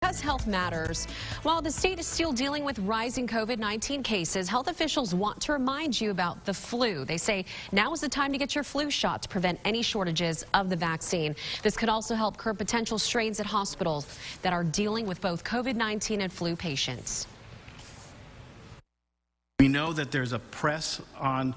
Because health matters. While the state is still dealing with rising COVID-19 cases, health officials want to remind you about the flu. They say now is the time to get your flu shot to prevent any shortages of the vaccine. This could also help curb potential strains at hospitals that are dealing with both COVID-19 and flu patients. We know that there's a press on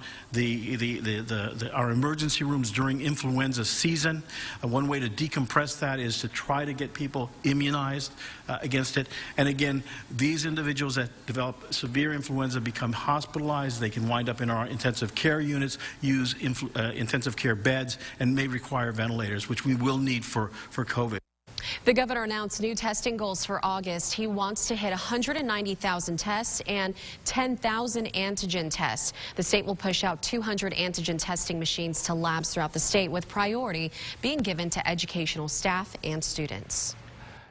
our emergency rooms during influenza season. One way to decompress that is to try to get people immunized against it. And again, these individuals that develop severe influenza become hospitalized. They can wind up in our intensive care units, use intensive care beds, and may require ventilators, which we will need for COVID. The governor announced new testing goals for August. He wants to hit 190,000 tests and 10,000 antigen tests. The state will push out 200 antigen testing machines to labs throughout the state, with priority being given to educational staff and students.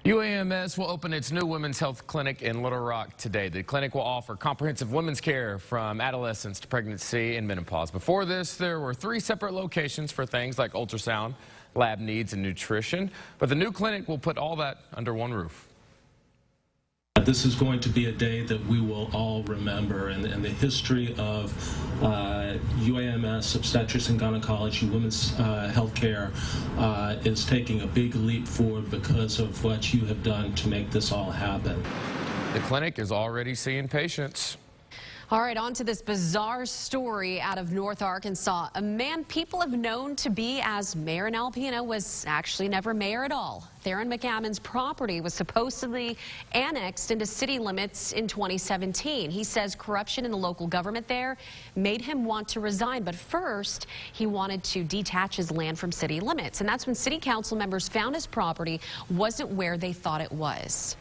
UAMS will open its new women's health clinic in Little Rock today. The clinic will offer comprehensive women's care from adolescence to pregnancy and menopause. Before this, there were 3 separate locations for things like ultrasound, lab needs, and nutrition. But the new clinic will put all that under one roof. This is going to be a day that we will all remember, and the history of UAMS, obstetrics and gynecology, women's health care is taking a big leap forward because of what you have done to make this all happen. The clinic is already seeing patients. All right, on to this bizarre story out of North Arkansas. A man people have known to be as mayor in Alpena was actually never mayor at all. Theron McGammon's property was supposedly annexed into city limits in 2017. He says corruption in the local government there made him want to resign. But first, he wanted to detach his land from city limits. And that's when city council members found his property wasn't where they thought it was.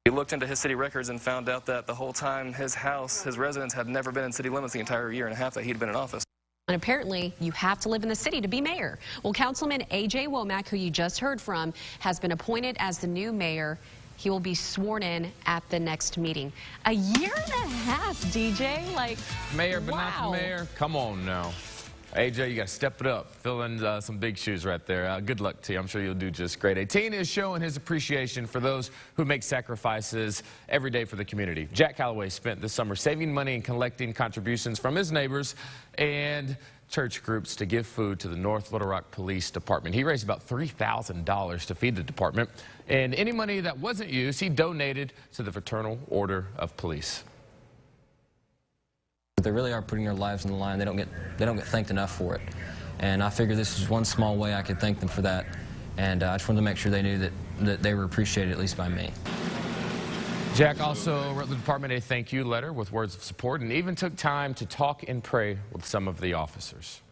He looked into his city records and found out that the whole time his house, his residence, had never been in city limits the entire year and a half that he'd been in office. And apparently, you have to live in the city to be mayor. Well, Councilman A.J. Womack, who you just heard from, has been appointed as the new mayor. He will be sworn in at the next meeting. A year and a half, DJ. Like, mayor, but wow. not the mayor. Come on now. AJ, you got to step it up. Fill in some big shoes right there. Good luck to you. I'm sure you'll do just great. 18 is showing his appreciation for those who make sacrifices every day for the community. Jack Calloway spent this summer saving money and collecting contributions from his neighbors and church groups to give food to the North Little Rock Police Department. He raised about $3,000 to feed the department, and any money that wasn't used, he donated to the Fraternal Order of Police. They really are putting their lives on the line. They don't get thanked enough for it. And I figure this is one small way I could thank them for that. And I just wanted to make sure they knew that they were appreciated, at least by me. Jack also wrote the department a thank you letter with words of support and even took time to talk and pray with some of the officers.